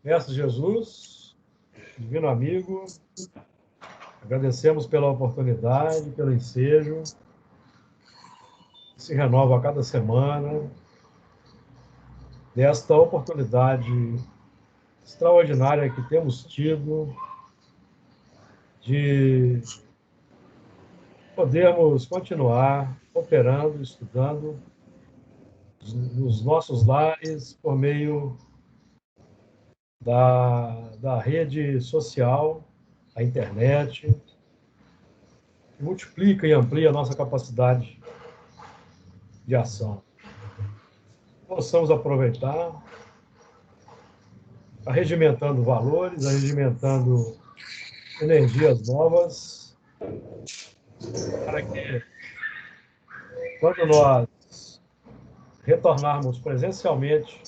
Mestre Jesus, divino amigo, agradecemos pela oportunidade, pelo ensejo, que se renova a cada semana, desta oportunidade extraordinária que temos tido de podermos continuar operando, estudando nos nossos lares por meio da rede social, a internet, que multiplica e amplia a nossa capacidade de ação. Possamos aproveitar, arregimentando valores, arregimentando energias novas, para que, quando nós retornarmos presencialmente,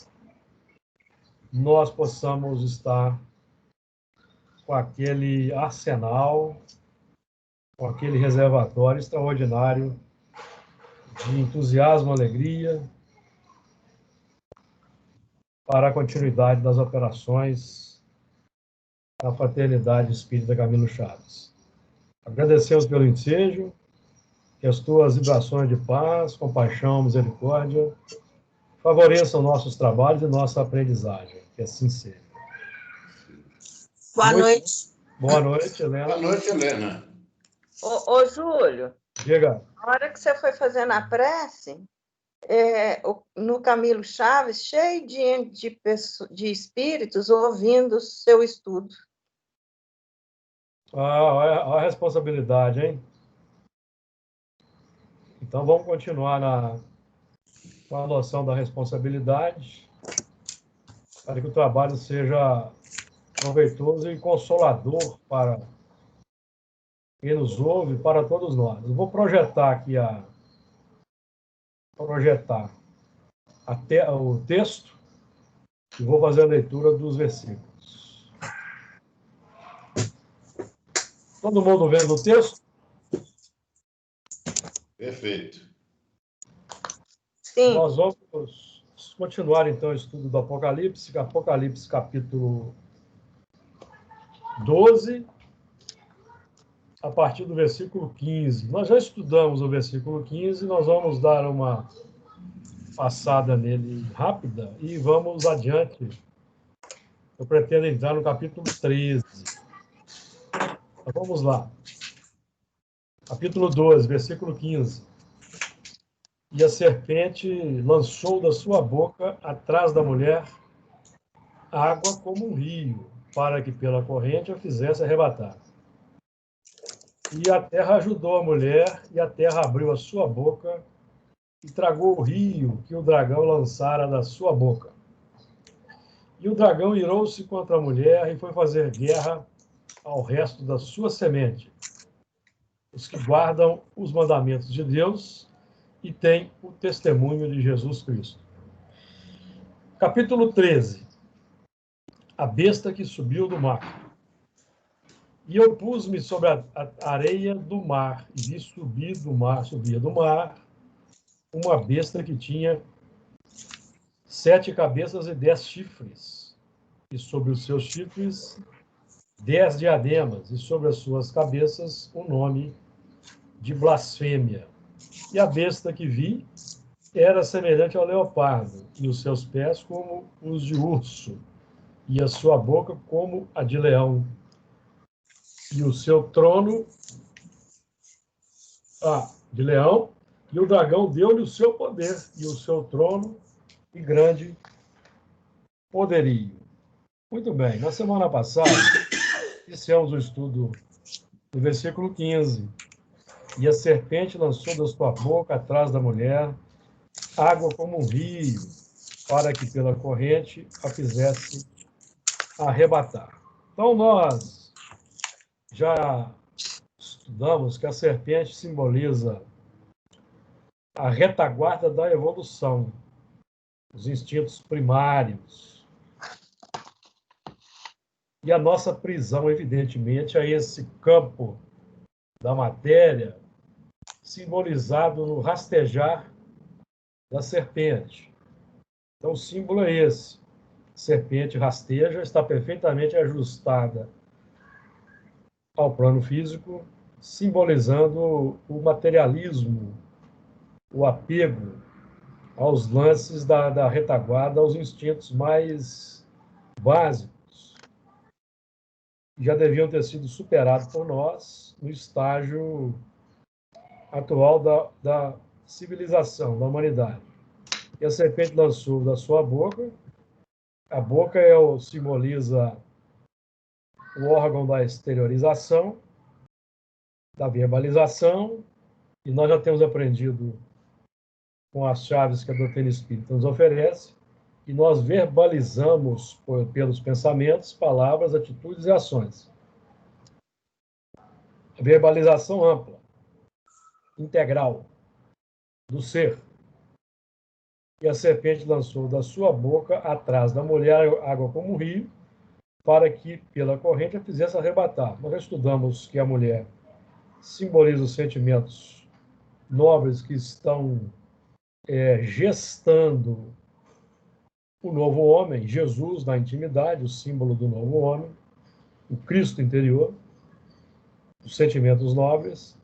nós possamos estar com aquele arsenal, com aquele reservatório extraordinário de entusiasmo, alegria, para a continuidade das operações da Fraternidade Espírita Camilo Chaves. Agradecemos pelo ensejo, que as tuas vibrações de paz, compaixão, misericórdia favoreçam nossos trabalhos e nossa aprendizagem, que assim seja. Boa noite. Boa noite, Helena. Boa noite, Helena. Ô, Júlio, Diga. na hora que você foi fazendo a prece, no Camilo Chaves, cheio de espíritos ouvindo o seu estudo. Olha a responsabilidade, hein? Então, vamos continuar com a noção da responsabilidade, para que o trabalho seja proveitoso e consolador para quem nos ouve, para todos nós. Eu vou projetar aqui o texto e vou fazer a leitura dos versículos. Todo mundo vendo o texto? Perfeito. Sim. Nós vamos continuar, então, o estudo do Apocalipse capítulo 12, a partir do versículo 15. Nós já estudamos o versículo 15, nós vamos dar uma passada nele rápida e vamos adiante. Eu pretendo entrar no capítulo 13. Então, vamos lá. Capítulo 12, versículo 15. E a serpente lançou da sua boca, atrás da mulher, água como um rio, para que pela corrente a fizesse arrebatar. E a terra ajudou a mulher, e a terra abriu a sua boca e tragou o rio que o dragão lançara da sua boca. E o dragão irou-se contra a mulher e foi fazer guerra ao resto da sua semente, os que guardam os mandamentos de Deus e têm o testemunho de Jesus Cristo. Capítulo 13. A besta que subiu do mar. E eu pus-me sobre a areia do mar, e vi subia do mar, uma besta que tinha 7 cabeças e 10 chifres, e sobre os seus chifres 10 diademas, e sobre as suas cabeças o nome de blasfêmia. E a besta que vi era semelhante ao leopardo, e os seus pés como os de urso, e a sua boca como a de leão. E o seu trono de leão, e o dragão deu-lhe o seu poder, e o seu trono e grande poderio. Muito bem, na semana passada, iniciamos o estudo do versículo 15. E a serpente lançou da sua boca atrás da mulher água como um rio, para que pela corrente a fizesse arrebatar. Então, nós já estudamos que a serpente simboliza a retaguarda da evolução, os instintos primários. E a nossa prisão, evidentemente, a esse campo da matéria, simbolizado no rastejar da serpente. Então, o símbolo é esse. serpente rasteja está perfeitamente ajustada ao plano físico, simbolizando o materialismo, o apego aos lances da retaguarda, aos instintos mais básicos, que já deviam ter sido superados por nós no estágio atual da civilização, da humanidade. E a serpente lançou da sua boca, a boca simboliza o órgão da exteriorização, da verbalização, e nós já temos aprendido com as chaves que a doutrina espírita nos oferece, e nós verbalizamos pelos pensamentos, palavras, atitudes e ações. A verbalização ampla, integral, do ser. E a serpente lançou da sua boca, atrás da mulher, água como um rio, para que, pela corrente, a fizesse arrebatar. Nós já estudamos que a mulher simboliza os sentimentos nobres que estão gestando o novo homem, Jesus na intimidade, o símbolo do novo homem, o Cristo interior, os sentimentos nobres,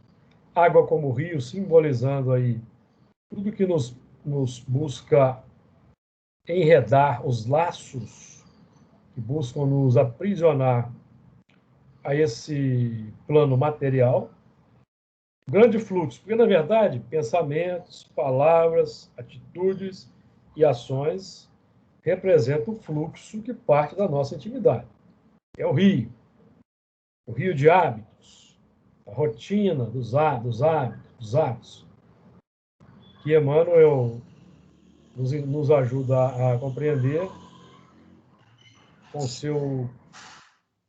água como rio, simbolizando aí tudo que nos busca enredar os laços que buscam nos aprisionar a esse plano material, grande fluxo, porque, na verdade, pensamentos, palavras, atitudes e ações representam o fluxo que parte da nossa intimidade. É o rio de hábitos, a rotina dos hábitos, que Emmanuel nos ajuda a compreender com seu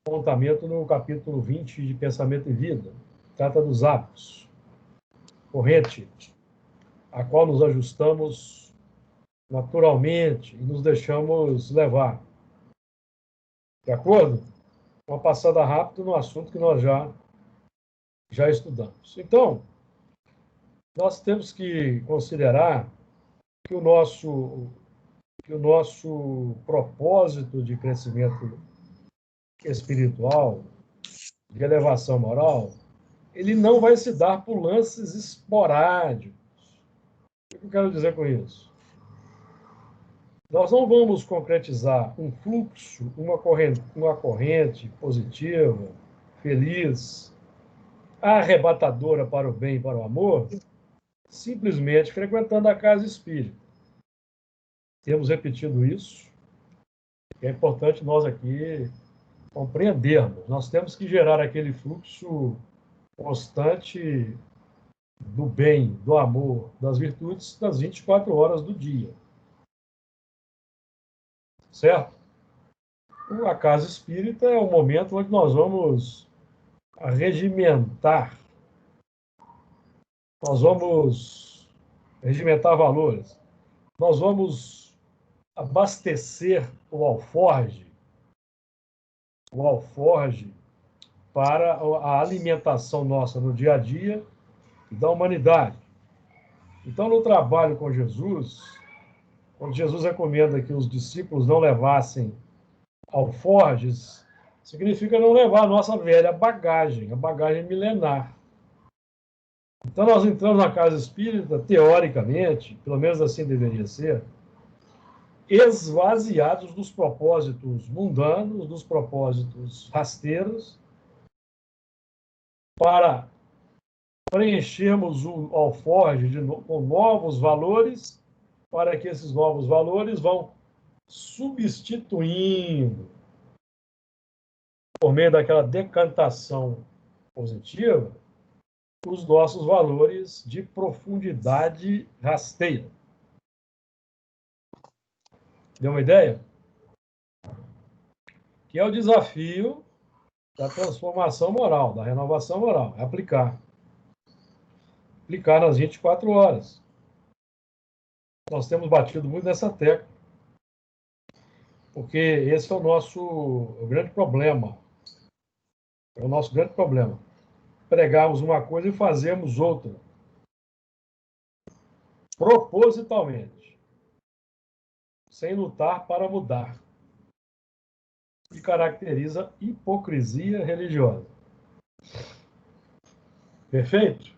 apontamento no capítulo 20 de Pensamento e Vida. Trata dos hábitos, corrente, a qual nos ajustamos naturalmente e nos deixamos levar. De acordo? Uma passada rápida no assunto que nós já estudamos. Então, nós temos que considerar que o nosso propósito de crescimento espiritual, de elevação moral, ele não vai se dar por lances esporádicos. O que eu quero dizer com isso? Nós não vamos concretizar um fluxo, uma corrente positiva, feliz, arrebatadora para o bem e para o amor, simplesmente frequentando a casa espírita. Temos repetido isso, é importante nós aqui compreendermos. Nós temos que gerar aquele fluxo constante do bem, do amor, das virtudes, das 24 horas do dia. Certo? A casa espírita é o momento onde nós vamos regimentar, valores, nós vamos abastecer o alforge para a alimentação nossa no dia a dia da humanidade. Então, no trabalho com Jesus, quando Jesus recomenda que os discípulos não levassem alforjes, significa não levar a nossa velha bagagem, a bagagem milenar. Então, nós entramos na casa espírita, teoricamente, pelo menos assim deveria ser, esvaziados dos propósitos mundanos, dos propósitos rasteiros, para preenchermos o alforje com novos valores, para que esses novos valores vão substituindo, por meio daquela decantação positiva, os nossos valores de profundidade rasteira. Deu uma ideia? Que é o desafio da transformação moral, da renovação moral, é aplicar. Aplicar nas 24 horas. Nós temos batido muito nessa tecla, porque esse é o nosso grande problema. É o nosso grande problema. Pregarmos uma coisa e fazermos outra. Propositalmente. Sem lutar para mudar. que caracteriza hipocrisia religiosa. Perfeito?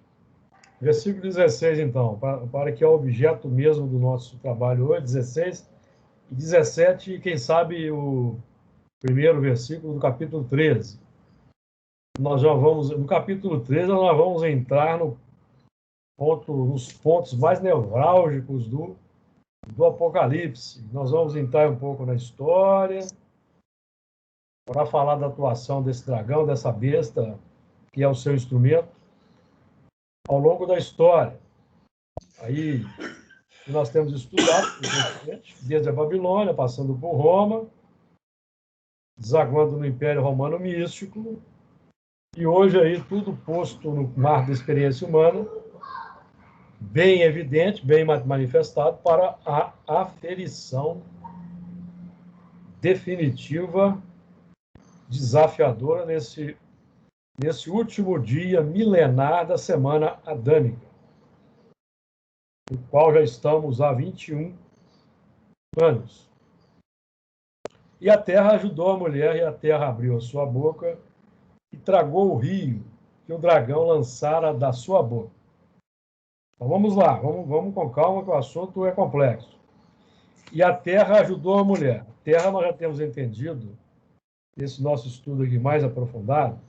Versículo 16, então, para que é o objeto mesmo do nosso trabalho hoje, 16 e 17, e quem sabe o primeiro versículo do capítulo 13. Nós já vamos, no capítulo 13, nós vamos entrar nos pontos mais nevrálgicos do Apocalipse. Nós vamos entrar um pouco na história, para falar da atuação desse dragão, dessa besta, que é o seu instrumento, ao longo da história. Aí nós temos estudado, desde a Babilônia, passando por Roma, desaguando no Império Romano Místico, e hoje aí tudo posto no mar da experiência humana, bem evidente, bem manifestado, para a aferição definitiva, desafiadora nesse último dia milenar da semana adâmica, no qual já estamos há 21 anos. E a terra ajudou a mulher, e a terra abriu a sua boca e tragou o rio que o dragão lançara da sua boca. Então vamos lá, vamos com calma, que o assunto é complexo. E a terra ajudou a mulher. A terra nós já temos entendido, nesse nosso estudo aqui mais aprofundado,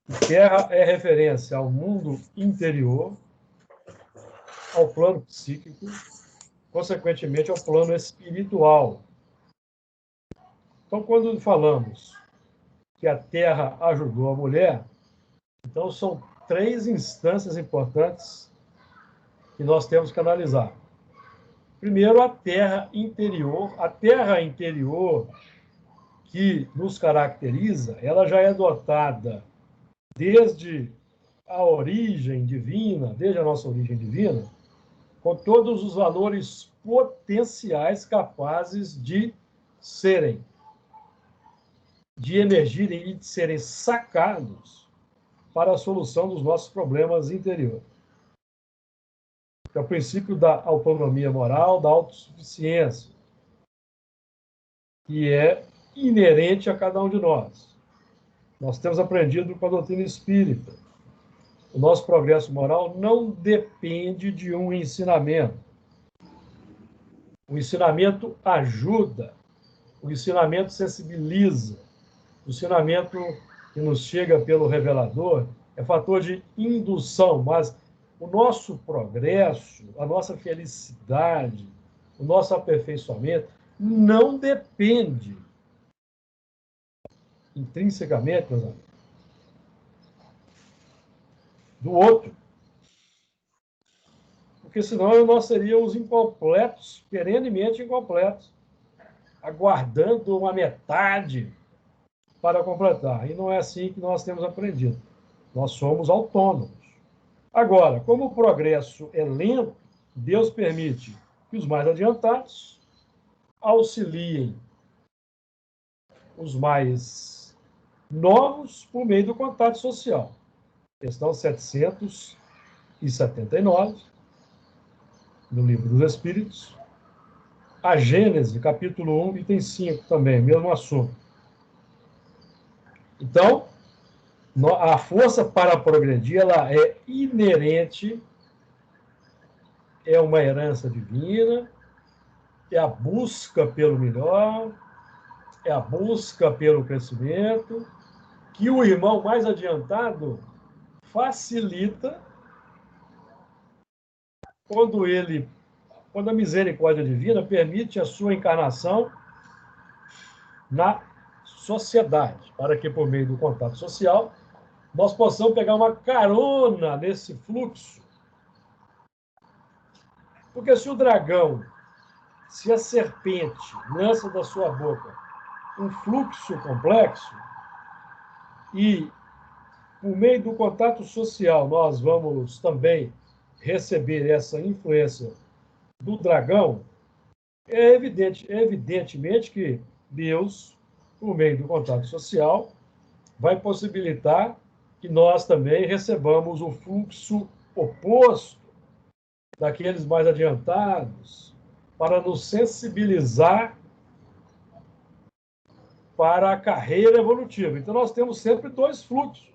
que terra é referência ao mundo interior, ao plano psíquico, consequentemente ao plano espiritual. Então, quando falamos que a terra ajudou a mulher, então são 3 instâncias importantes que nós temos que analisar. Primeiro, a terra interior. A terra interior que nos caracteriza, ela já é dotada desde a origem divina, desde a nossa origem divina, com todos os valores potenciais capazes de emergirem e de serem sacados para a solução dos nossos problemas interiores. Que é o princípio da autonomia moral, da autossuficiência, que é inerente a cada um de nós. Nós temos aprendido com a doutrina espírita. O nosso progresso moral não depende de um ensinamento. O ensinamento ajuda, o ensinamento sensibiliza, o ensinamento que nos chega pelo revelador é fator de indução, mas o nosso progresso, a nossa felicidade, o nosso aperfeiçoamento não depende intrinsecamente, meus amigos, do outro. Porque senão nós seríamos incompletos, perenemente incompletos, aguardando uma metade para completar. E não é assim que nós temos aprendido. Nós somos autônomos. Agora, como o progresso é lento, Deus permite que os mais adiantados auxiliem os mais novos por meio do contato social. Questão 779, no Livro dos Espíritos. A Gênese, capítulo 1, item 5 também, mesmo assunto. Então, a força para progredir, ela é inerente, é uma herança divina, é a busca pelo melhor, é a busca pelo crescimento, que o irmão mais adiantado facilita quando a misericórdia divina permite a sua encarnação na sociedade, para que, por meio do contato social, nós possamos pegar uma carona nesse fluxo. Porque se o dragão, se a serpente lança da sua boca um fluxo complexo, e por meio do contato social nós vamos também receber essa influência do dragão, evidentemente que Deus, por meio do contato social, vai possibilitar que nós também recebamos o fluxo oposto daqueles mais adiantados, para nos sensibilizar para a carreira evolutiva. Então, nós temos sempre dois fluxos,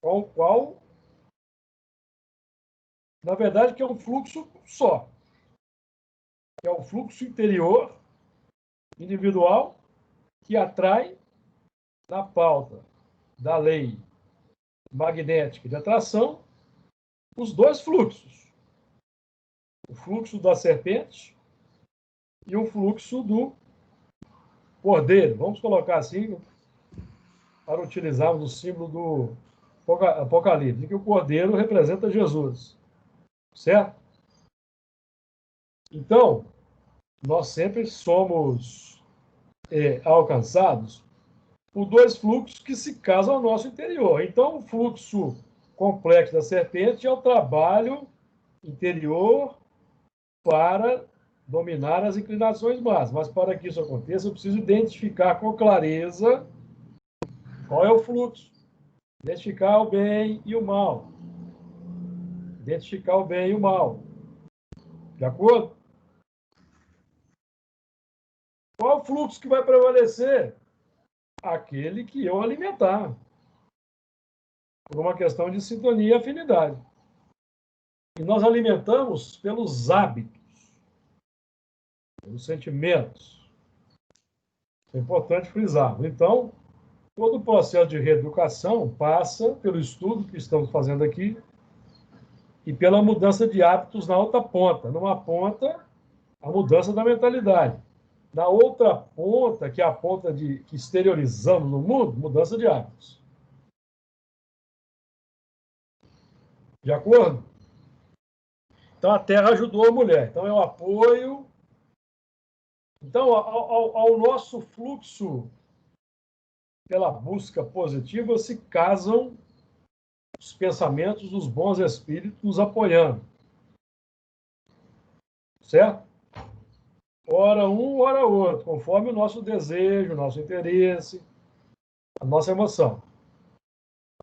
com o qual, na verdade, que é um fluxo só, que é o fluxo interior, individual, que atrai na pauta da lei magnética de atração os dois fluxos. O fluxo da serpente e o fluxo do cordeiro. Vamos colocar assim, para utilizarmos o símbolo do Apocalipse, que o cordeiro representa Jesus. Certo? Então, nós sempre somos alcançados por dois fluxos que se casam ao nosso interior. Então, o fluxo complexo da serpente é o trabalho interior para dominar as inclinações más. Mas para que isso aconteça, eu preciso identificar com clareza qual é o fluxo. Identificar o bem e o mal. Identificar o bem e o mal. De acordo? Qual o fluxo que vai prevalecer? Aquele que eu alimentar. Por uma questão de sintonia e afinidade. E nós alimentamos pelos hábitos, pelos sentimentos. É importante frisar. Então, todo o processo de reeducação passa pelo estudo que estamos fazendo aqui e pela mudança de hábitos na outra ponta. Numa ponta, a mudança da mentalidade. Na outra ponta, que é a ponta que exteriorizamos no mundo, mudança de hábitos. De acordo? Então, a Terra ajudou a mulher. Então, é o apoio. Então, ao nosso fluxo pela busca positiva, se casam os pensamentos dos bons espíritos nos apoiando. Certo? Ora um, ora outro, conforme o nosso desejo, o nosso interesse, a nossa emoção.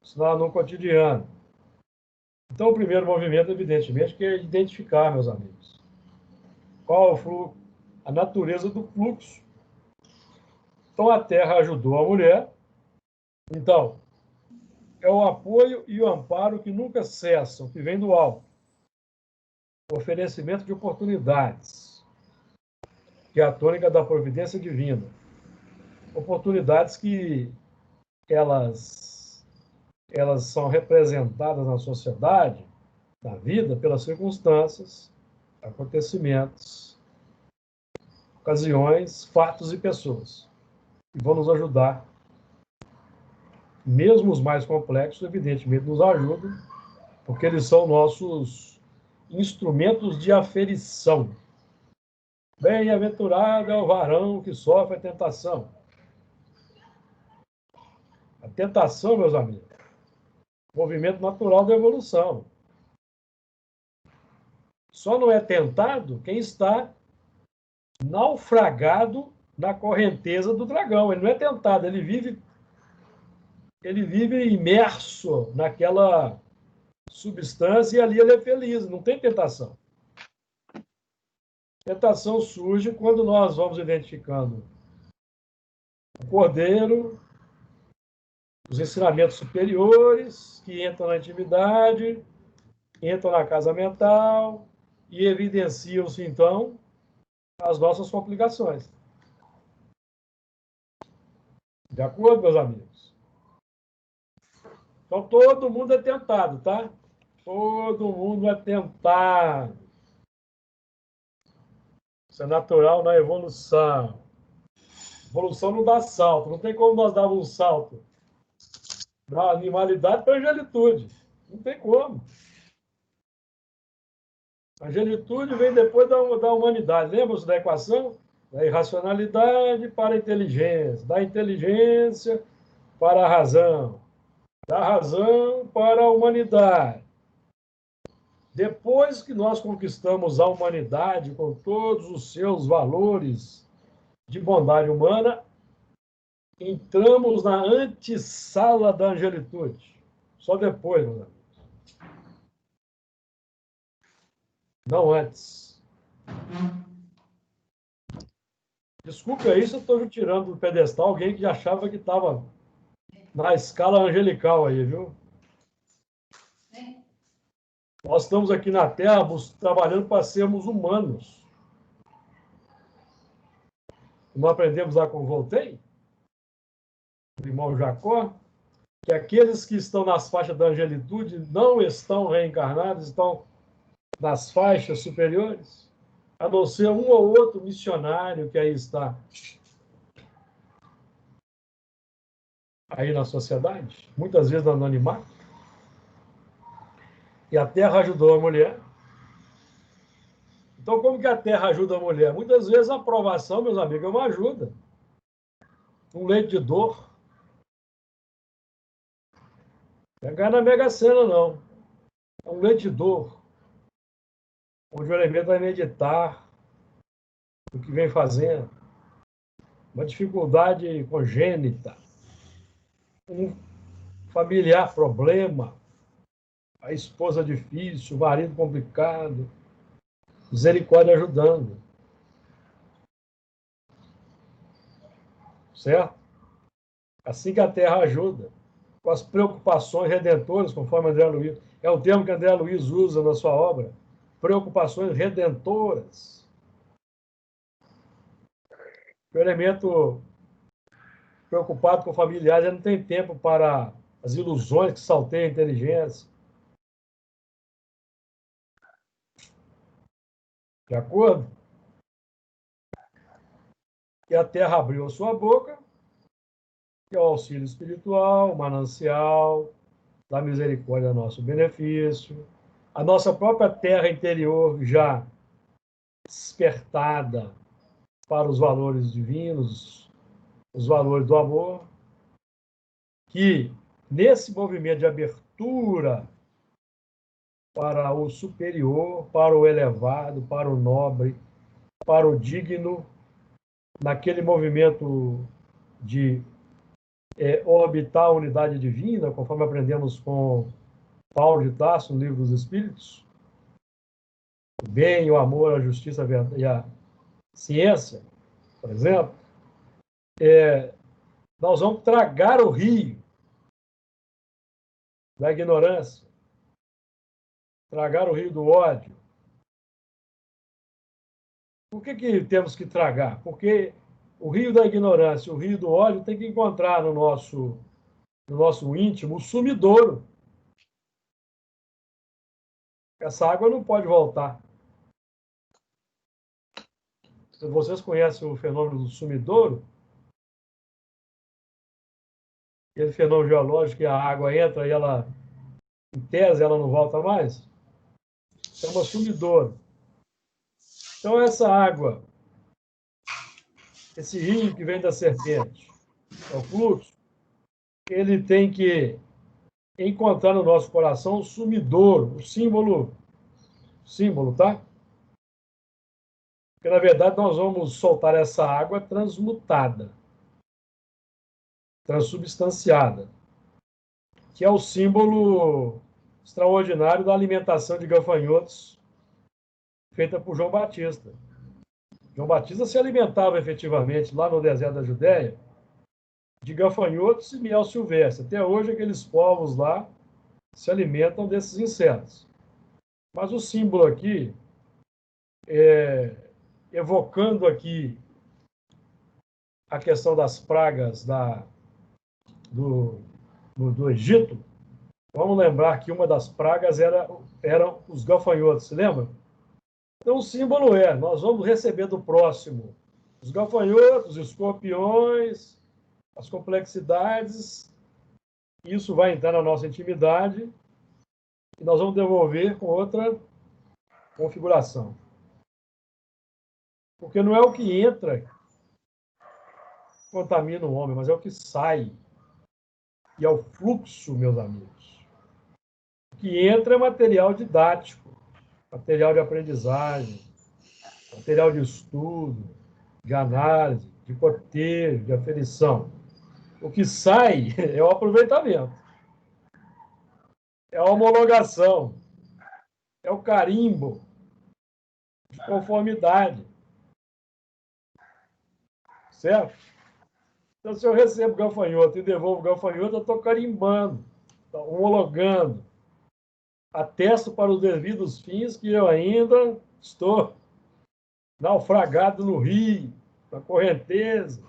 Isso no cotidiano. Então, o primeiro movimento, evidentemente, que é identificar, meus amigos, qual é o fluxo, a natureza do fluxo. Então, a Terra ajudou a mulher. Então, é o apoio e o amparo que nunca cessam, que vem do alto. O oferecimento de oportunidades, que é a tônica da providência divina. Oportunidades que elas são representadas na sociedade, na vida, pelas circunstâncias, acontecimentos, ocasiões, fatos e pessoas, que vão nos ajudar. Mesmo os mais complexos, evidentemente, nos ajudam, porque eles são nossos instrumentos de aferição. Bem-aventurado é o varão que sofre a tentação. A tentação, meus amigos, movimento natural da evolução. Só não é tentado quem está naufragado na correnteza do dragão. Ele não é tentado, ele vive imerso naquela substância e ali ele é feliz, não tem tentação. Tentação surge quando nós vamos identificando o cordeiro, os ensinamentos superiores que entram na intimidade, entram na casa mental e evidenciam-se, então, as nossas complicações. De acordo, meus amigos? Então, todo mundo é tentado, tá? Todo mundo é tentado. Isso é natural na evolução. Evolução não dá salto. Não tem como nós darmos um salto da animalidade para a angelitude. Não tem como. A angelitude vem depois da humanidade. Lembra-se da equação? Da irracionalidade para a inteligência. Da inteligência para a razão. Da razão para a humanidade. Depois que nós conquistamos a humanidade com todos os seus valores de bondade humana, entramos na antessala da angelitude. Só depois, meus amigos. Não antes. Desculpe aí se eu estou tirando do pedestal alguém que achava que estava na escala angelical aí, viu? Nós estamos aqui na Terra trabalhando para sermos humanos. Não aprendemos lá com Voltaire, o irmão Jacó, que aqueles que estão nas faixas da angelitude não estão reencarnados, estão nas faixas superiores, a não ser um ou outro missionário que aí está aí na sociedade, muitas vezes no anonimato. E a Terra ajudou a mulher. Então, como que a Terra ajuda a mulher? Muitas vezes a aprovação, meus amigos, é uma ajuda. Um leite de dor. Não é ganhar na Mega Sena, não. É um leite de dor, onde o elemento vai meditar o que vem fazendo. Uma dificuldade congênita. Um familiar problema. A esposa difícil, o marido complicado. Misericórdia ajudando. Certo? Assim que a Terra ajuda. Com as preocupações redentoras, conforme André Luiz. É o termo que André Luiz usa na sua obra. Preocupações redentoras. O elemento preocupado com familiares já não tem tempo para as ilusões que salteiam a inteligência. De acordo? E a Terra abriu a sua boca, que é o auxílio espiritual, o manancial da misericórdia a nosso benefício. A nossa própria terra interior já despertada para os valores divinos, os valores do amor, que nesse movimento de abertura para o superior, para o elevado, para o nobre, para o digno, naquele movimento de orbitar a unidade divina, conforme aprendemos com Paulo de Tarso, no Livro dos Espíritos, o bem, o amor, a justiça e a ciência, por exemplo, nós vamos tragar o rio da ignorância, tragar o rio do ódio. Por que temos que tragar? Porque o rio da ignorância, o rio do ódio, tem que encontrar no nosso íntimo o sumidouro. Essa água não pode voltar. Vocês conhecem o fenômeno do sumidouro? Aquele fenômeno geológico que a água entra e ela, em tese, ela não volta mais? Chama sumidouro. Então, essa água, esse rio que vem da serpente, é o fluxo, ele tem que encontrar no nosso coração o sumidouro, o símbolo, tá? Porque, na verdade, nós vamos soltar essa água transmutada, transubstanciada, que é o símbolo extraordinário da alimentação de gafanhotos feita por João Batista. João Batista se alimentava efetivamente lá no deserto da Judéia de gafanhotos e miel silvestre. Até hoje, aqueles povos lá se alimentam desses insetos. Mas o símbolo aqui, evocando aqui a questão das pragas do Egito, vamos lembrar que uma das pragas eram os gafanhotos, se lembra? Então, o símbolo nós vamos receber do próximo os gafanhotos, os escorpiões, as complexidades, isso vai entrar na nossa intimidade e nós vamos devolver com outra configuração. Porque não é o que entra que contamina o homem, mas é o que sai. E é o fluxo, meus amigos. O que entra é material didático, material de aprendizagem, material de estudo, de análise, de cotejo, de aferição. O que sai é o aproveitamento, é a homologação, é o carimbo de conformidade. certo? Então, se eu recebo gafanhoto e devolvo gafanhoto, eu estou carimbando, homologando, atesto para os devidos fins que eu ainda estou naufragado no rio, na correnteza.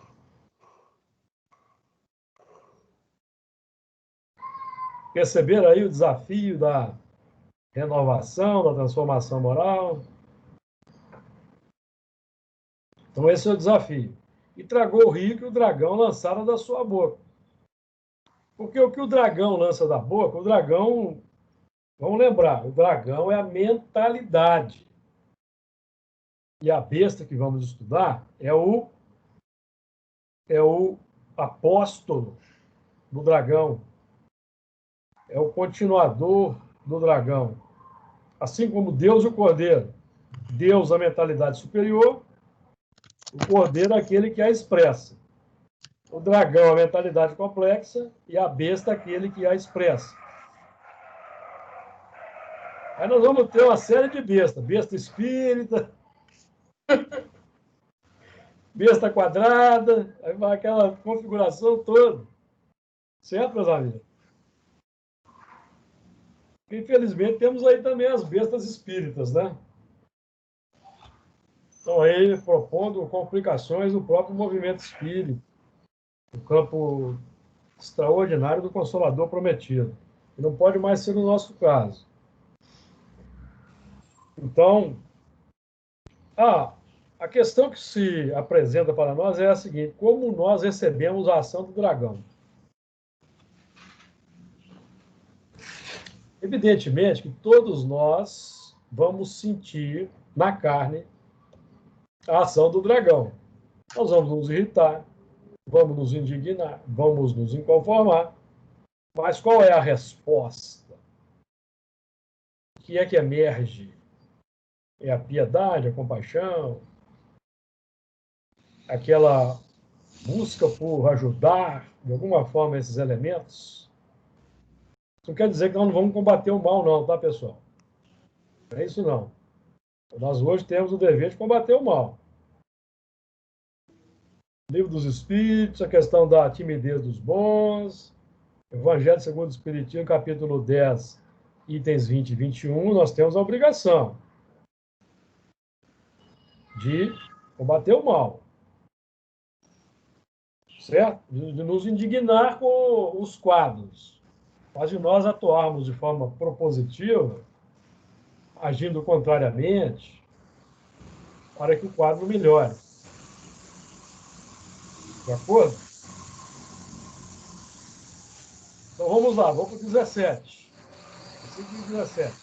Perceberam aí o desafio da renovação, da transformação moral? Então, esse é o desafio. E tragou o rio que o dragão lançara da sua boca. Porque o que o dragão lança da boca, o dragão, vamos lembrar, o dragão é a mentalidade. E a besta que vamos estudar é o apóstolo do dragão, é o continuador do dragão. Assim como Deus e o Cordeiro. Deus, a mentalidade superior, o Cordeiro, aquele que a expressa. O dragão, a mentalidade complexa, e a besta, aquele que a expressa. Aí nós vamos ter uma série de bestas. Besta espírita, besta quadrada, aí vai aquela configuração toda. Certo, meus amigos? Infelizmente, temos aí também as bestas espíritas, né? Estão aí propondo complicações do próprio movimento espírita, no campo extraordinário do Consolador Prometido. E não pode mais ser no nosso caso. Então, a questão que se apresenta para nós é a seguinte: como nós recebemos a ação do dragão? Evidentemente que todos nós vamos sentir na carne a ação do dragão. Nós vamos nos irritar, vamos nos indignar, vamos nos inconformar. Mas qual é a resposta? O que é que emerge? É a piedade, a compaixão, aquela busca por ajudar, de alguma forma, esses elementos? Isso não quer dizer que nós não vamos combater o mal, não, tá, pessoal? Não é isso, não. Nós hoje temos o dever de combater o mal. Livro dos Espíritos, a questão da timidez dos bons, Evangelho segundo o Espiritismo, capítulo 10, itens 20 e 21, nós temos a obrigação de combater o mal. Certo? De nos indignar com os quadros. Mas de nós atuarmos de forma propositiva, agindo contrariamente, para que o quadro melhore. De acordo? Então vamos lá, vamos para o 17. Versículo 17.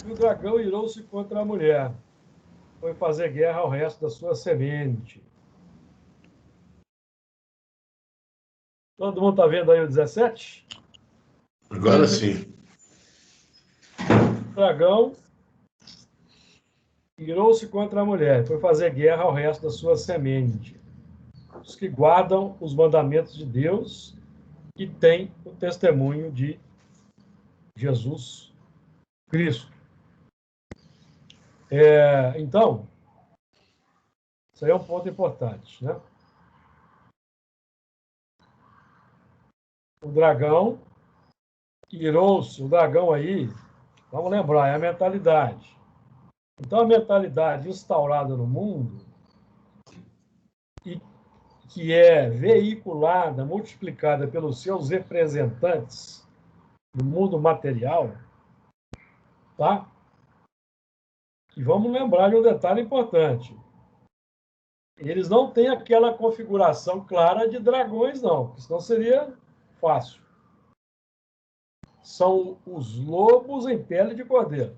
E o dragão irou-se contra a mulher, foi fazer guerra ao resto da sua semente. Todo mundo está vendo aí o 17? Agora sim. O dragão irou-se contra a mulher, foi fazer guerra ao resto da sua semente. Os que guardam os mandamentos de Deus e têm o testemunho de Jesus Cristo. Então, isso aí é um ponto importante, né? O dragão irou-se, o dragão aí, vamos lembrar, é a mentalidade. Então, a mentalidade instaurada no mundo e que é veiculada, multiplicada pelos seus representantes no mundo material, tá? E vamos lembrar de um detalhe importante. Eles não têm aquela configuração clara de dragões, não, porque senão seria fácil. São os lobos em pele de cordeiro.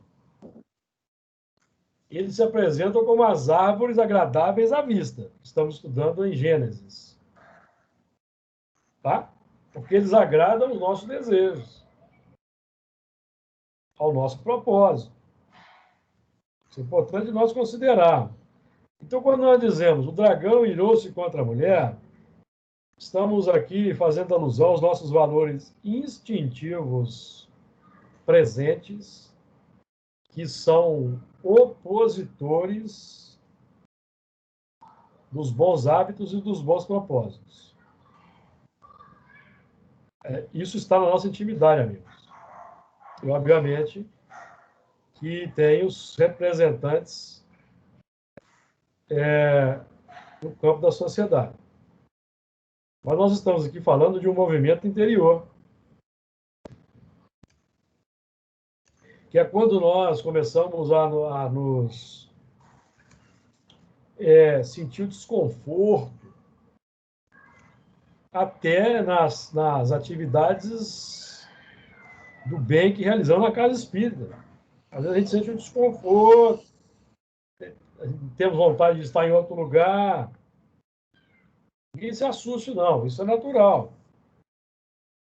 Eles se apresentam como as árvores agradáveis à vista. Estamos estudando em Gênesis. Tá? Porque eles agradam aos nossos desejos, ao nosso propósito. Isso é importante nós considerar. Então, quando nós dizemos o dragão irou-se contra a mulher, estamos aqui fazendo alusão aos nossos valores instintivos presentes, que são opositores dos bons hábitos e dos bons propósitos. Isso está na nossa intimidade, amigos. E, obviamente, que tem os representantes no campo da sociedade. Mas nós estamos aqui falando de um movimento interior, que é quando nós começamos a nos sentir o desconforto até nas atividades do bem que realizamos na casa espírita. Às vezes a gente sente um desconforto, temos vontade de estar em outro lugar. Ninguém se assuste, não. Isso é natural.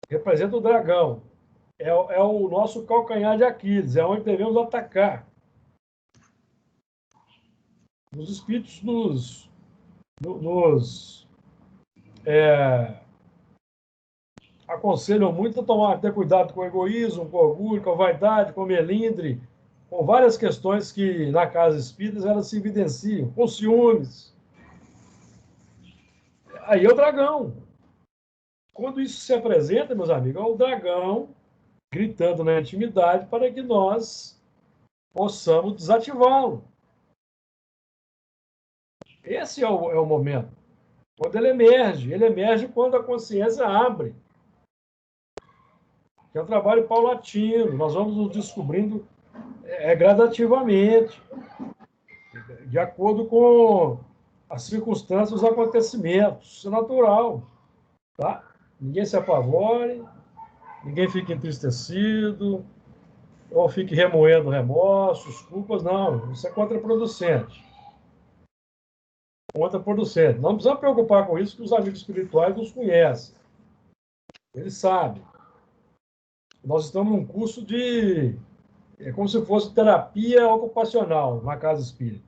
Representa o dragão. É o nosso calcanhar de Aquiles. É onde devemos atacar. Os espíritos nos aconselham muito a ter cuidado com o egoísmo, com o orgulho, com a vaidade, com o melindre, com várias questões que na casa espírita elas se evidenciam, com ciúmes. Aí é o dragão. Quando isso se apresenta, meus amigos, é o dragão gritando na intimidade para que nós possamos desativá-lo. Esse é o momento. Quando ele emerge quando a consciência abre. Que é um trabalho paulatino, nós vamos nos descobrindo gradativamente, de acordo com as circunstâncias, os acontecimentos. Isso é natural, tá? Ninguém se apavore, ninguém fique entristecido, ou fique remoendo remorsos, culpas, não. Isso é contraproducente. Contraproducente. Não precisamos preocupar com isso, que os amigos espirituais nos conhecem. Eles sabem. Nós estamos num curso de... É como se fosse terapia ocupacional na casa espírita.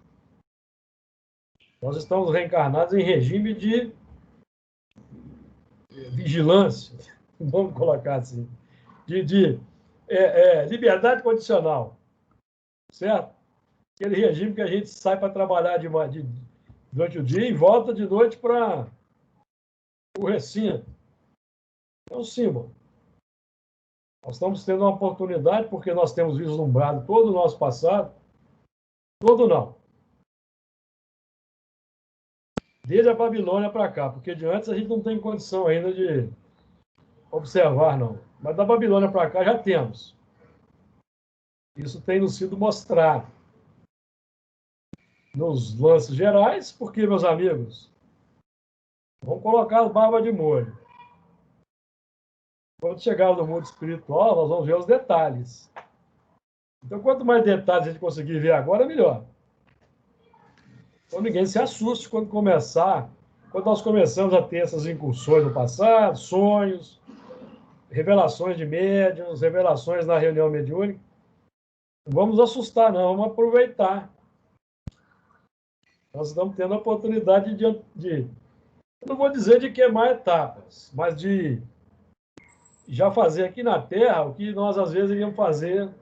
Nós estamos reencarnados em regime de vigilância, vamos colocar assim, de liberdade condicional, certo? Aquele regime que a gente sai para trabalhar durante o dia e volta de noite para o recinto. É um símbolo. Nós estamos tendo uma oportunidade, porque nós temos vislumbrado todo o nosso passado, todo não. Desde a Babilônia para cá, porque de antes a gente não tem condição ainda de observar, não. Mas da Babilônia para cá já temos. Isso tem nos sido mostrado nos lances gerais, porque, meus amigos, vamos colocar a barba de molho. Quando chegar no mundo espiritual, nós vamos ver os detalhes. Então, quanto mais detalhes a gente conseguir ver agora, melhor. Então, ninguém se assuste quando nós começamos a ter essas incursões no passado, sonhos, revelações de médiuns, revelações na reunião mediúnica. Não vamos assustar, não, vamos aproveitar. Nós estamos tendo a oportunidade eu não vou dizer de queimar etapas, mas de já fazer aqui na Terra o que nós, às vezes, iríamos fazer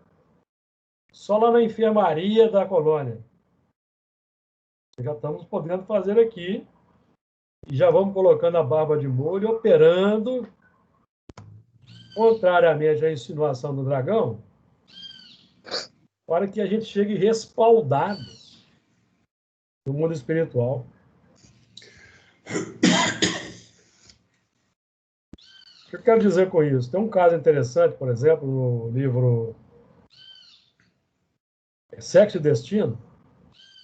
só lá na enfermaria da colônia. Já estamos podendo fazer aqui e já vamos colocando a barba de molho, operando, contrariamente à insinuação do dragão, para que a gente chegue respaldado no mundo espiritual. O que eu quero dizer com isso? Tem um caso interessante, por exemplo, no livro Sexo e Destino,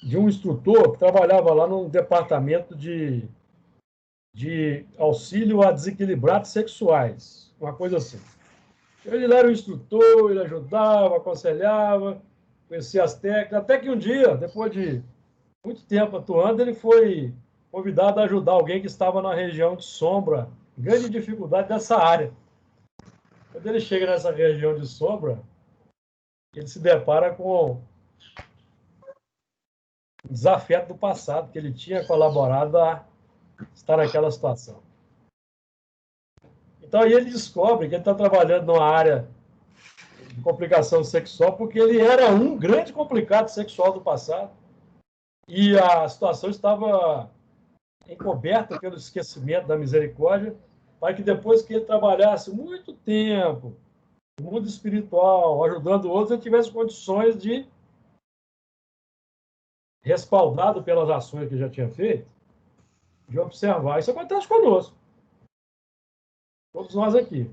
de um instrutor que trabalhava lá num departamento de auxílio a desequilibrados sexuais, uma coisa assim. Ele era um instrutor, ele ajudava, aconselhava, conhecia as técnicas, até que um dia, depois de muito tempo atuando, ele foi convidado a ajudar alguém que estava na região de sombra, grande dificuldade dessa área. Quando ele chega nessa região de sombra, ele se depara com um desafeto do passado, que ele tinha colaborado a estar naquela situação. Então, aí ele descobre que ele está trabalhando numa área de complicação sexual, porque ele era um grande complicado sexual do passado. E a situação estava encoberta pelo esquecimento da misericórdia, para que depois que ele trabalhasse muito tempo no mundo espiritual, ajudando outros, ele tivesse condições de, respaldado pelas ações que já tinha feito, de observar. Isso acontece conosco. Todos nós aqui.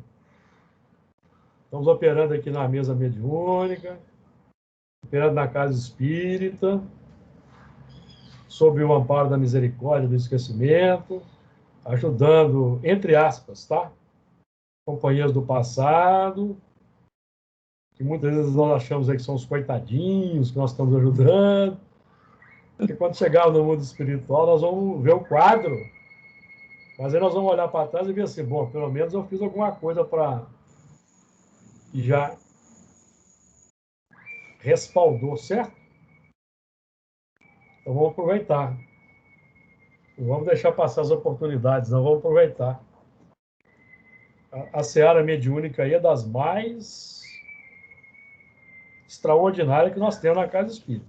Estamos operando aqui na mesa mediúnica, operando na casa espírita, sob o amparo da misericórdia, do esquecimento, ajudando, entre aspas, tá? Companheiros do passado, que muitas vezes nós achamos aí que são os coitadinhos, que nós estamos ajudando. Porque quando chegar no mundo espiritual, nós vamos ver o quadro, mas aí nós vamos olhar para trás e ver assim, bom, pelo menos eu fiz alguma coisa para que já respaldou, certo? Então vamos aproveitar. Não vamos deixar passar as oportunidades, não vamos aproveitar. A seara mediúnica aí é das mais extraordinárias que nós temos na casa espírita.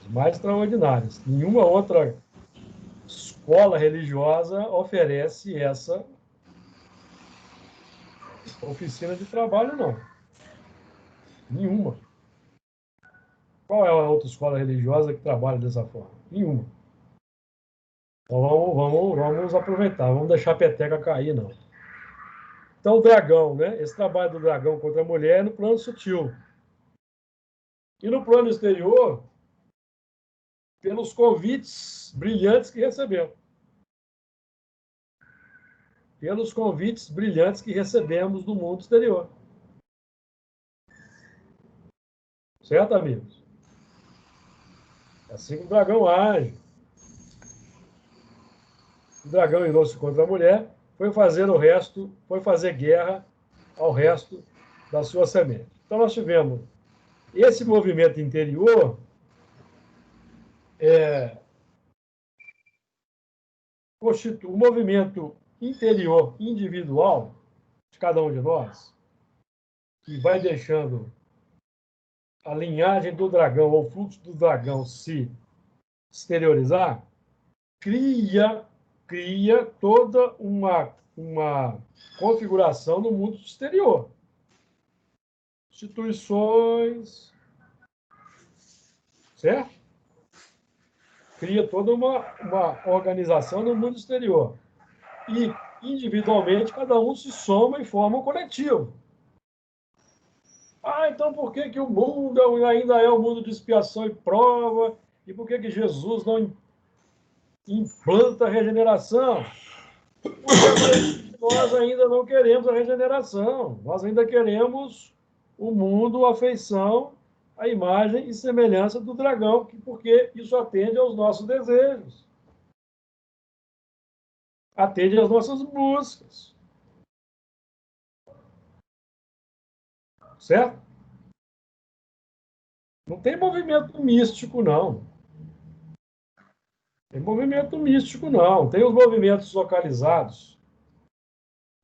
As mais extraordinárias. Nenhuma outra escola religiosa oferece essa oficina de trabalho, não. Nenhuma. Qual é a outra escola religiosa que trabalha dessa forma? Nenhuma. Então vamos aproveitar, vamos deixar a peteca cair, não. Então o dragão, né? Esse trabalho do dragão contra a mulher é no plano sutil. E no plano exterior, pelos convites brilhantes que recebemos. Pelos convites brilhantes que recebemos do mundo exterior. Certo, amigos? É assim que o dragão age. O dragão irou-se contra a mulher, foi fazer guerra ao resto da sua semente. Então nós tivemos esse movimento interior, constitui o movimento interior individual de cada um de nós, que vai deixando a linhagem do dragão, ou o fluxo do dragão se exteriorizar, cria toda uma configuração no mundo exterior. Instituições, certo? Cria toda uma organização no mundo exterior. E, individualmente, cada um se soma e forma um coletivo. Ah, então por que o mundo ainda é um mundo de expiação e prova? E por que Jesus não implanta a regeneração? Porque nós ainda não queremos a regeneração. Nós ainda queremos o mundo, a afeição, a imagem e semelhança do dragão, porque isso atende aos nossos desejos. Atende às nossas buscas. Certo? Não tem movimento místico, não. Tem movimento místico, não. Tem os movimentos localizados,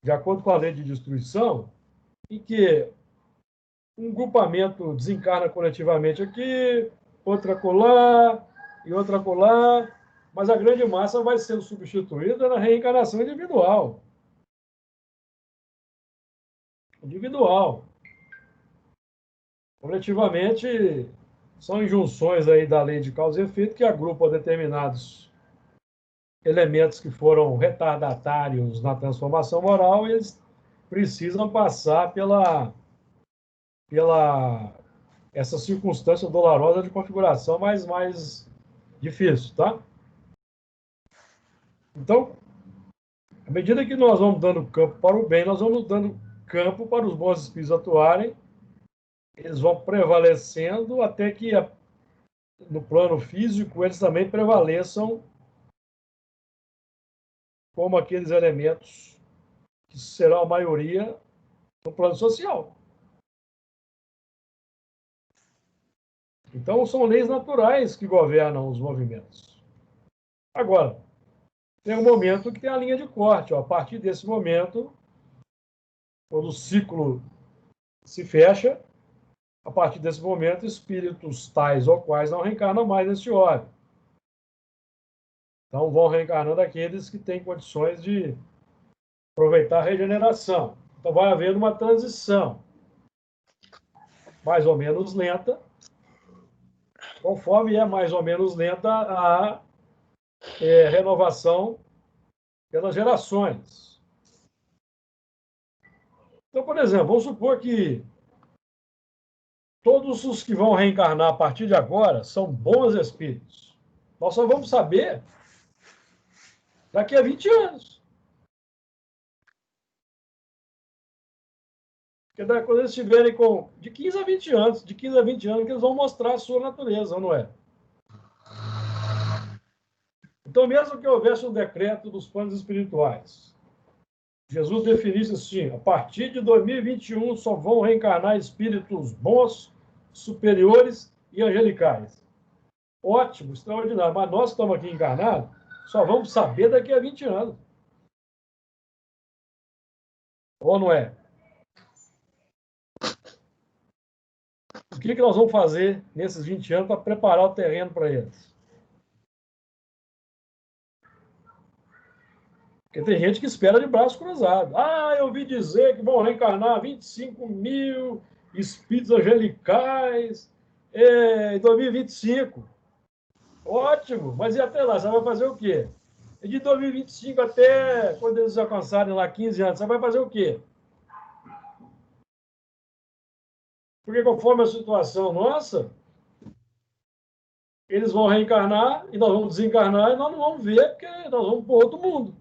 de acordo com a lei de destruição, em que um grupamento desencarna coletivamente aqui, outra acolá e outra acolá, mas a grande massa vai sendo substituída na reencarnação individual. Individual. Coletivamente, são injunções aí da lei de causa e efeito que agrupam determinados elementos que foram retardatários na transformação moral e eles precisam passar pela essa circunstância dolorosa de configuração mais difícil, tá? Então, à medida que nós vamos dando campo para o bem, nós vamos dando campo para os bons espíritos atuarem, eles vão prevalecendo até que no plano físico eles também prevaleçam como aqueles elementos que serão a maioria no plano social. Então, são leis naturais que governam os movimentos. Agora, tem um momento que tem a linha de corte. Ó. A partir desse momento, quando o ciclo se fecha, a partir desse momento, espíritos tais ou quais não reencarnam mais neste orbe. Então, vão reencarnando aqueles que têm condições de aproveitar a regeneração. Então, vai havendo uma transição mais ou menos lenta, conforme é mais ou menos lenta a renovação pelas gerações. Então, por exemplo, vamos supor que todos os que vão reencarnar a partir de agora são bons espíritos. Nós só vamos saber daqui a 20 anos. Porque quando eles estiverem com de 15 a 20 anos, que eles vão mostrar a sua natureza, não é? Então, mesmo que houvesse um decreto dos planos espirituais, Jesus definisse assim, a partir de 2021 só vão reencarnar espíritos bons, superiores e angelicais. Ótimo, extraordinário. Mas nós que estamos aqui encarnados, só vamos saber daqui a 20 anos. Ou não é? O que nós vamos fazer nesses 20 anos para preparar o terreno para eles? Porque tem gente que espera de braço cruzado. Ah, eu ouvi dizer que vão reencarnar 25 mil espíritos angelicais em 2025. Ótimo, mas e até lá? Você vai fazer o quê? E de 2025 até quando eles alcançarem lá 15 anos, você vai fazer o quê? Porque conforme a situação nossa, eles vão reencarnar e nós vamos desencarnar e nós não vamos ver porque nós vamos para outro mundo.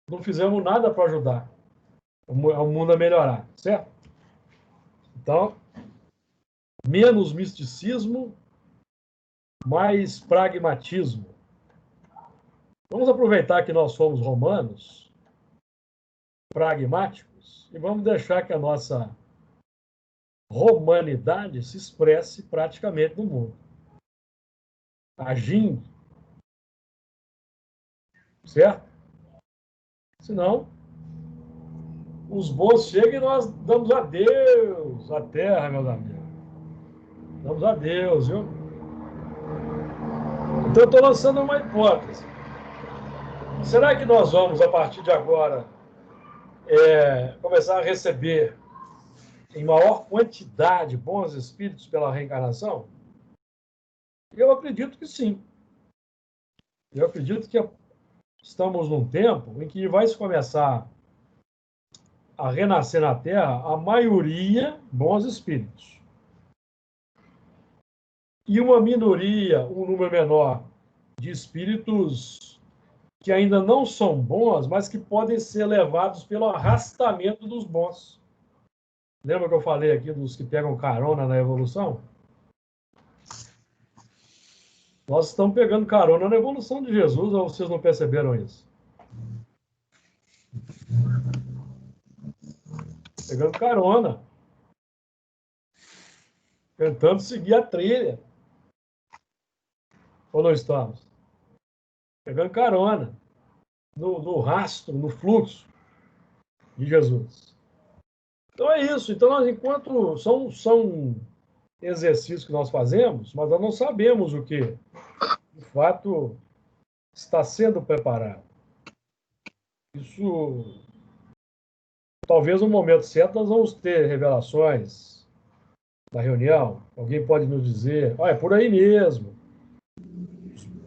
Não fizemos nada para ajudar o mundo a melhorar, certo? Então, menos misticismo, mais pragmatismo. Vamos aproveitar que nós somos romanos, pragmáticos, e vamos deixar que a nossa romanidade se expresse praticamente no mundo. Agindo. Certo? Senão, os bons chegam e nós damos adeus à terra, meus amigos. Damos adeus, viu? Então, eu estou lançando uma hipótese. Será que nós vamos, a partir de agora, começar a receber em maior quantidade bons espíritos pela reencarnação? Eu acredito que sim. Eu acredito que estamos num tempo em que vai se começar a renascer na Terra a maioria bons espíritos. E uma minoria, um número menor de espíritos que ainda não são bons, mas que podem ser levados pelo arrastamento dos bons. Lembra que eu falei aqui dos que pegam carona na evolução? Nós estamos pegando carona na evolução de Jesus, ou vocês não perceberam isso? Pegando carona. Tentando seguir a trilha. Ou não estamos? Pegando carona. No rastro, no fluxo de Jesus. Então é isso. Então, nós, enquanto são exercícios que nós fazemos, mas nós não sabemos o que, de fato, está sendo preparado. Isso, talvez no momento certo, nós vamos ter revelações na reunião. Alguém pode nos dizer, é por aí mesmo.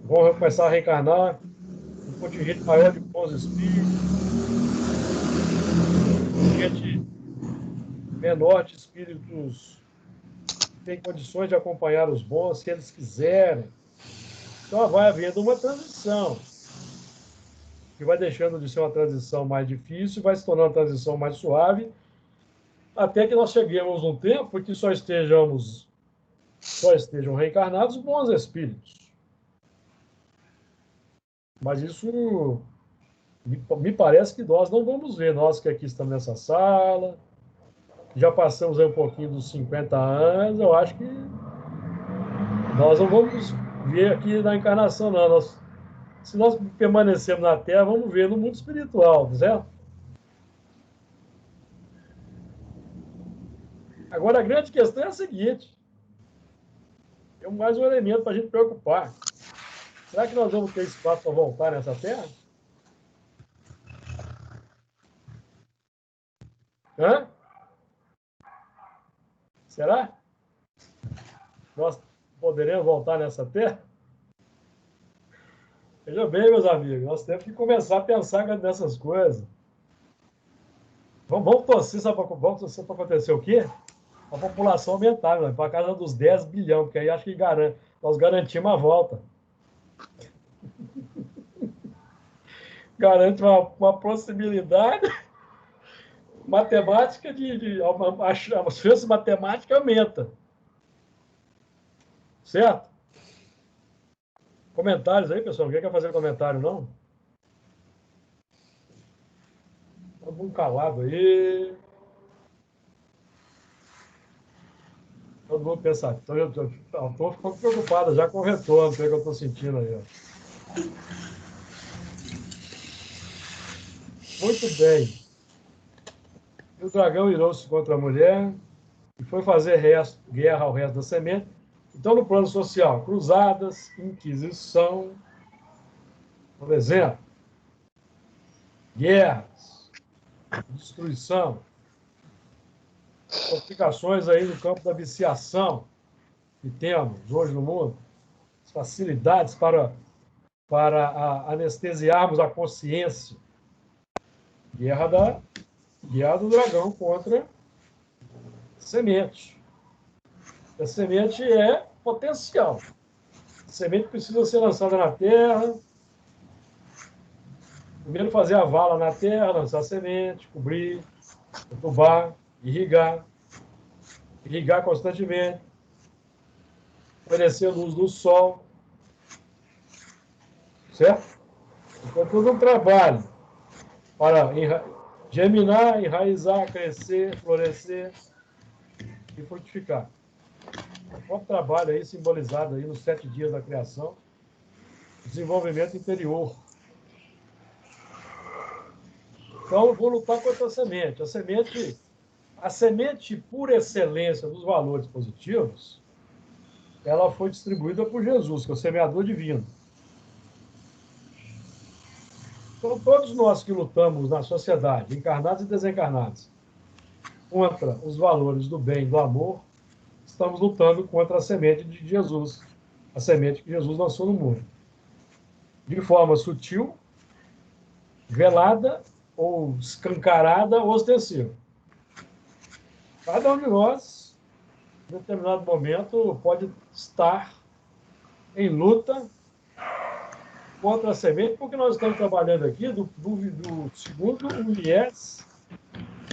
Vamos começar a reencarnar um contingente maior de bons espíritos, um contingente menor de espíritos que têm condições de acompanhar os bons, se eles quiserem. Então, vai havendo uma transição, que vai deixando de ser uma transição mais difícil, vai se tornando uma transição mais suave, até que nós cheguemos num tempo que só estejam reencarnados bons espíritos. Mas isso me parece que nós não vamos ver, nós que aqui estamos nessa sala, já passamos aí um pouquinho dos 50 anos, eu acho que nós não vamos ver aqui na encarnação, não. Se nós permanecermos na Terra, vamos ver no mundo espiritual, certo? Agora, a grande questão é a seguinte, tem mais um elemento para a gente preocupar. Será que nós vamos ter espaço para voltar nessa Terra? Hã? Será? Nós poderemos voltar nessa Terra? Veja bem, meus amigos, nós temos que começar a pensar nessas coisas. Vamos torcer para acontecer o quê? A população aumentar, né? Para casa dos 10 bilhões, porque aí acho que nós garantimos a volta. Garante uma possibilidade matemática a chance matemática aumenta. Certo? Comentários aí, pessoal. Ninguém quer fazer comentário, não? Todo mundo calado aí. Todo mundo pensando. Estou ficando preocupado já com o retorno que eu estou sentindo aí. Ó. Muito bem. E o dragão irou-se contra a mulher e foi fazer guerra ao resto da semente. Então, no plano social, cruzadas, inquisição, por exemplo, guerras, destruição, complicações aí no campo da viciação que temos hoje no mundo, as facilidades para anestesiarmos a consciência. Guerra do dragão contra a semente. A semente é potencial. A semente precisa ser lançada na terra. Primeiro fazer a vala na terra, lançar a semente, cobrir, entubar, irrigar constantemente, oferecer luz do sol, certo? Então, todo um trabalho para germinar, enraizar, crescer, florescer e frutificar. O próprio trabalho aí, simbolizado aí nos 7 dias da criação, desenvolvimento interior. Então, vou lutar contra a semente. A semente por excelência dos valores positivos, ela foi distribuída por Jesus, que é o semeador divino. Então, todos nós que lutamos na sociedade, encarnados e desencarnados, contra os valores do bem e do amor, estamos lutando contra a semente de Jesus, a semente que Jesus lançou no mundo. De forma sutil, velada, ou escancarada, ou ostensiva. Cada um de nós, em determinado momento, pode estar em luta contra a semente, porque nós estamos trabalhando aqui segundo o viés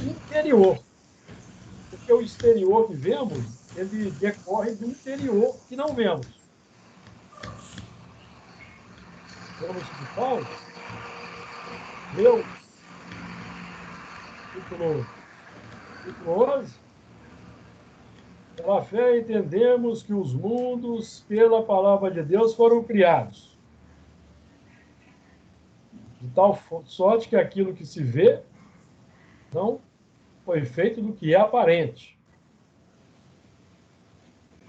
interior. Porque o exterior que vemos, ele decorre do interior que não vemos. Vamos de Paulo, capítulo 11. Pela fé entendemos que os mundos, pela palavra de Deus, foram criados. De tal sorte que aquilo que se vê não foi feito do que é aparente.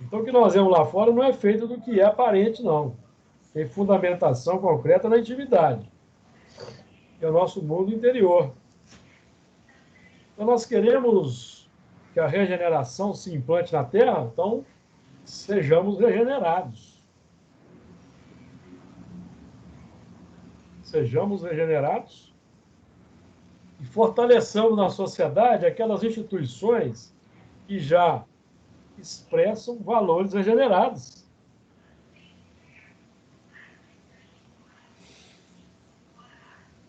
Então, o que nós vemos lá fora não é feito do que é aparente, não. Tem fundamentação concreta na intimidade, que é o nosso mundo interior. Então, nós queremos que a regeneração se implante na Terra, então sejamos regenerados. Sejamos regenerados e fortaleçamos na sociedade aquelas instituições que já expressam valores regenerados.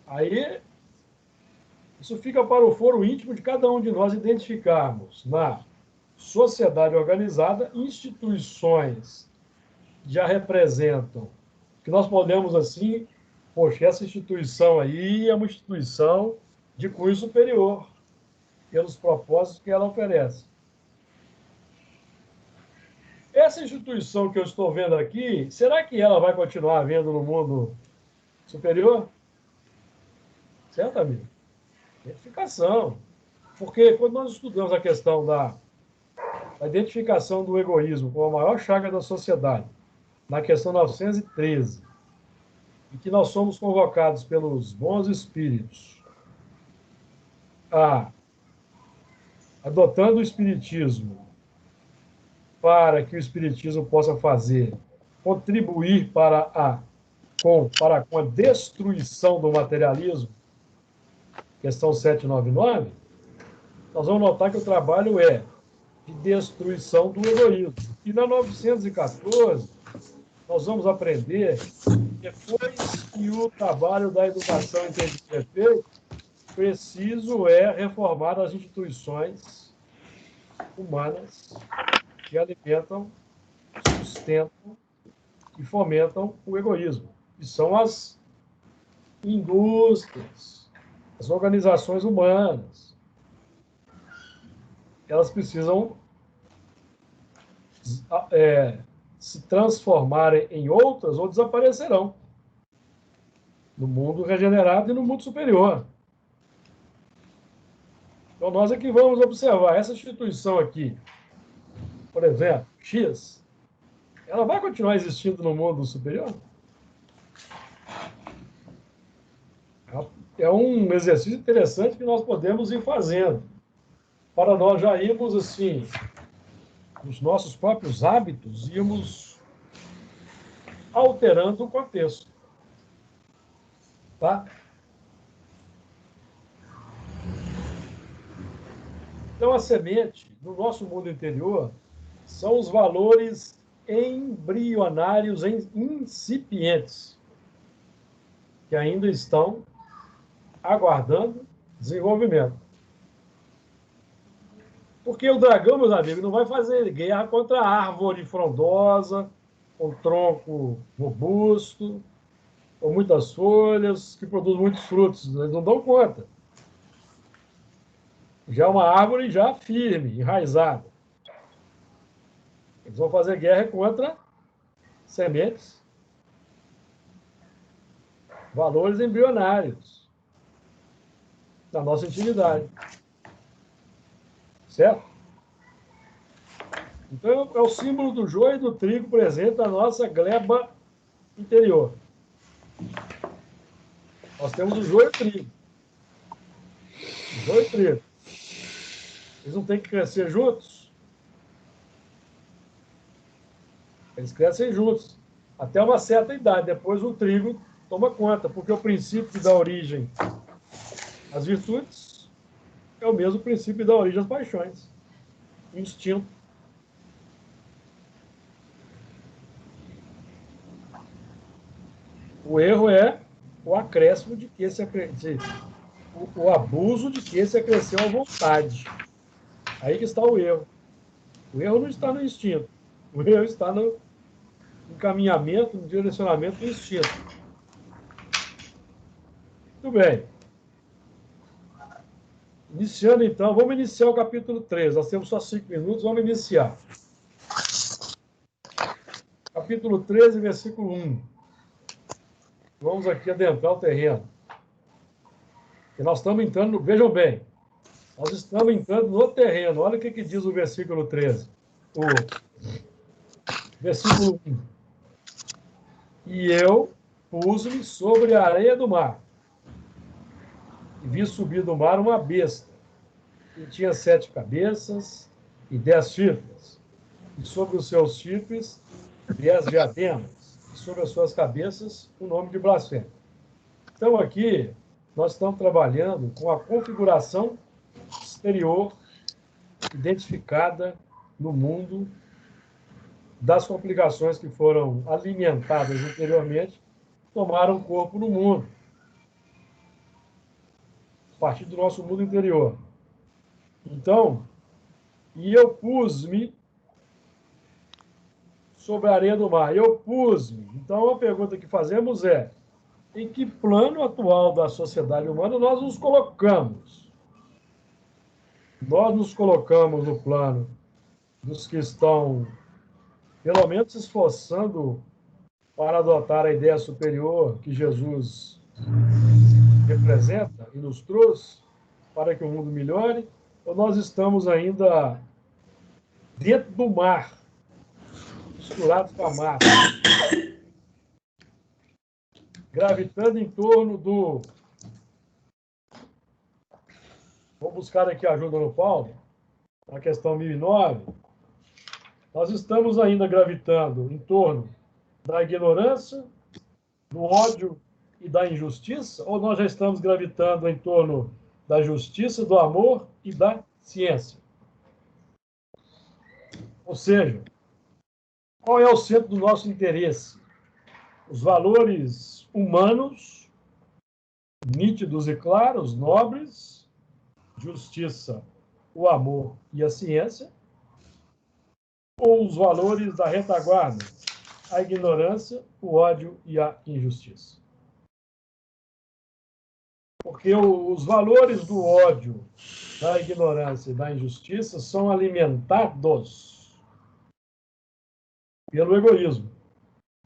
Aí, isso fica para o foro íntimo de cada um de nós identificarmos na sociedade organizada instituições que já representam, que nós podemos assim, poxa, essa instituição aí é uma instituição de cunho superior, pelos propósitos que ela oferece. Essa instituição que eu estou vendo aqui, será que ela vai continuar havendo no mundo superior? Certo, amigo? Identificação. Porque quando nós estudamos a questão da identificação do egoísmo como a maior chaga da sociedade, na questão 913, em que nós somos convocados pelos bons espíritos a, adotando o espiritismo para que o espiritismo possa contribuir com a destruição do materialismo, questão 799, nós vamos notar que o trabalho é de destruição do egoísmo. E na 914, nós vamos aprender, depois que o trabalho da educação inteligente é feito, preciso é reformar as instituições humanas que alimentam, sustentam e fomentam o egoísmo. E são as indústrias, as organizações humanas. Elas precisam se transformarem em outras ou desaparecerão no mundo regenerado e no mundo superior. Então, nós aqui vamos observar essa instituição aqui, por exemplo, X, ela vai continuar existindo no mundo superior? É um exercício interessante que nós podemos ir fazendo, para nós já irmos, assim, os nossos próprios hábitos, irmos alterando o contexto. Tá? Então, a semente, no nosso mundo interior, são os valores embrionários, incipientes, que ainda estão aguardando desenvolvimento. Porque o dragão, meus amigos, não vai fazer guerra contra a árvore frondosa, com tronco robusto, com muitas folhas, que produz muitos frutos. Eles não dão conta. Já é uma árvore já firme, enraizada. Eles vão fazer guerra contra sementes, valores embrionários da nossa intimidade. Certo? Então, é o símbolo do joio e do trigo presente na nossa gleba interior. Nós temos o joio e o trigo. O joio e o trigo. Eles não têm que crescer juntos? Eles crescem juntos, até uma certa idade. Depois o trigo toma conta, porque o princípio que dá origem às virtudes é o mesmo princípio que dá origem às paixões. Instinto. O erro é o acréscimo de que o abuso de que se acresceu à vontade. Aí que está o erro. O erro não está no instinto. O erro está no encaminhamento, no direcionamento do instinto. Muito bem. Iniciando, então, vamos iniciar o capítulo 3. Nós temos só 5 minutos, vamos iniciar. Capítulo 13, versículo 1. Vamos aqui adentrar o terreno. E nós estamos entrando, vejam bem, nós estamos entrando no terreno. Olha o que diz o versículo 13. O versículo 1. E eu pus-me sobre a areia do mar, e vi subir do mar uma besta, que tinha 7 cabeças e 10 chifres, e sobre os seus chifres 10 diademas, e sobre as suas cabeças o nome de blasfêmia. Então, aqui, nós estamos trabalhando com a configuração exterior identificada no mundo das complicações que foram alimentadas anteriormente, tomaram corpo no mundo, a partir do nosso mundo interior. Então, e eu pus-me sobre a areia do mar. Eu pus-me. Então, a pergunta que fazemos é: em que plano atual da sociedade humana nós nos colocamos? Nós nos colocamos no plano dos que estão, pelo menos, se esforçando para adotar a ideia superior que Jesus representa e nos trouxe para que o mundo melhore, ou nós estamos ainda dentro do mar, misturados com a massa? gravitando em torno do... Vou buscar aqui a ajuda no Paulo, na questão 1009. Nós estamos ainda gravitando em torno da ignorância, do ódio e da injustiça, ou nós já estamos gravitando em torno da justiça, do amor e da ciência? Ou seja, qual é o centro do nosso interesse? Os valores humanos, nítidos e claros, nobres, justiça, o amor e a ciência, ou os valores da retaguarda, a ignorância, o ódio e a injustiça? Porque os valores do ódio, da ignorância e da injustiça são alimentados pelo egoísmo.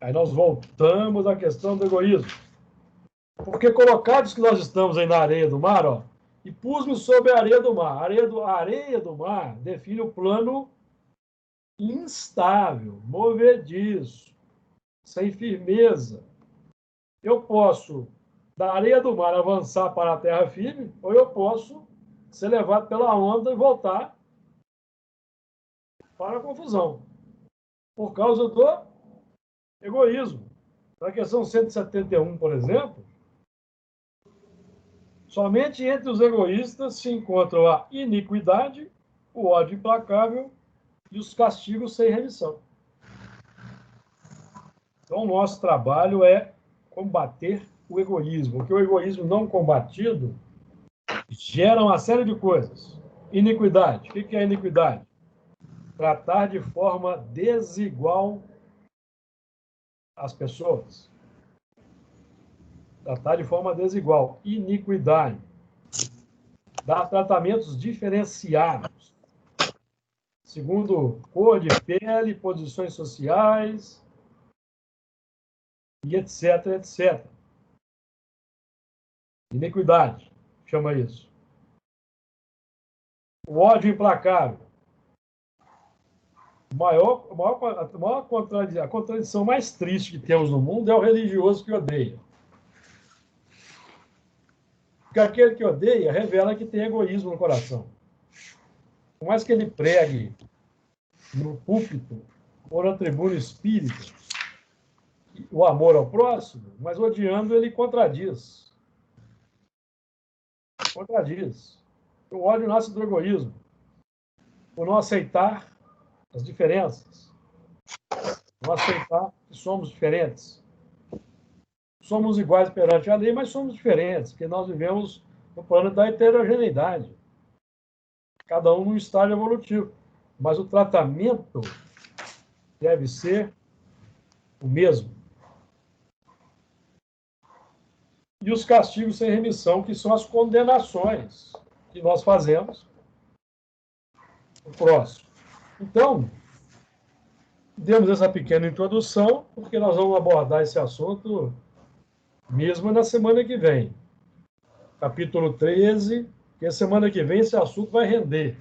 Aí nós voltamos à questão do egoísmo. Porque colocados que nós estamos aí na areia do mar, ó, e pus-me sobre a areia do mar. A areia do mar define o plano instável, movediço, sem firmeza. Eu posso, da areia do mar, avançar para a terra firme, ou eu posso ser levado pela onda e voltar para a confusão, por causa do egoísmo. Na questão 171, por exemplo, somente entre os egoístas se encontram a iniquidade, o ódio implacável e os castigos sem remissão. Então, o nosso trabalho é combater o egoísmo, porque o egoísmo não combatido gera uma série de coisas. Iniquidade. O que é iniquidade? Tratar de forma desigual as pessoas. Tratar de forma desigual. Iniquidade. Dar tratamentos diferenciados, segundo cor de pele, posições sociais, e etc, etc. Iniquidade, chama isso. O ódio implacável. A contradição mais triste que temos no mundo é o religioso que odeia. Porque aquele que odeia revela que tem egoísmo no coração. Por mais que ele pregue no púlpito ou na tribuna espírita o amor ao próximo, mas odiando ele contradiz. Contradiz. O ódio nasce do egoísmo. Por não aceitar as diferenças. Não aceitar que somos diferentes. Somos iguais perante a lei, mas somos diferentes, porque nós vivemos no plano da heterogeneidade. Cada um num estágio evolutivo. Mas o tratamento deve ser o mesmo. E os castigos sem remissão, que são as condenações que nós fazemos no próximo. Então, demos essa pequena introdução, porque nós vamos abordar esse assunto mesmo na semana que vem. Capítulo 13, que a semana que vem esse assunto vai render.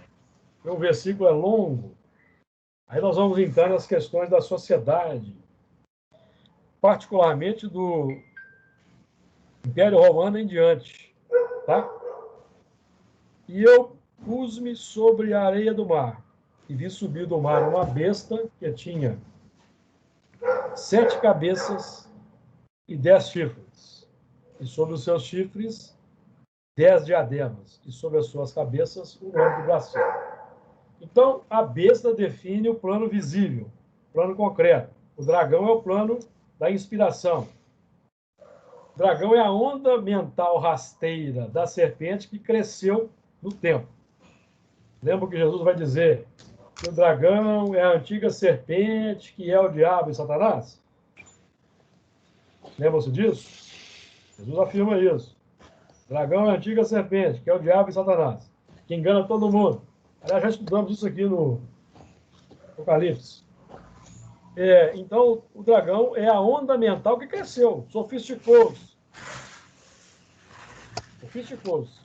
O versículo é longo. Aí nós vamos entrar nas questões da sociedade, particularmente do Império Romano em diante. Tá? E eu pus-me sobre a areia do mar, e vi subir do mar uma besta que tinha 7 cabeças e 10 chifres, e sobre os seus chifres 10 diademas, e sobre as suas cabeças o nome do blasfemo. Então, a besta define o plano visível, o plano concreto. O dragão é o plano da inspiração. O dragão é a onda mental rasteira da serpente que cresceu no tempo. Lembra que Jesus vai dizer que o dragão é a antiga serpente, que é o diabo e Satanás? Lembra-se disso? Jesus afirma isso. O dragão é a antiga serpente, que é o diabo e Satanás, que engana todo mundo. Aliás, já estudamos isso aqui no Apocalipse. Então, o dragão é a onda mental que cresceu, sofisticou-se. Sofisticou-se.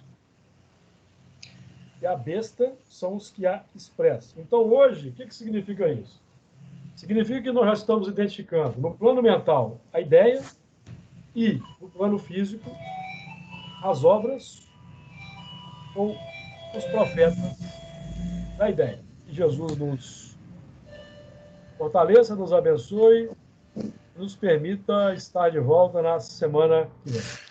E a besta são os que a expressam. Então, hoje, o que significa isso? Significa que nós já estamos identificando, no plano mental, a ideia, E, no plano físico, as obras ou os profetas da ideia. Que Jesus nos fortaleça, nos abençoe, nos permita estar de volta na semana que vem.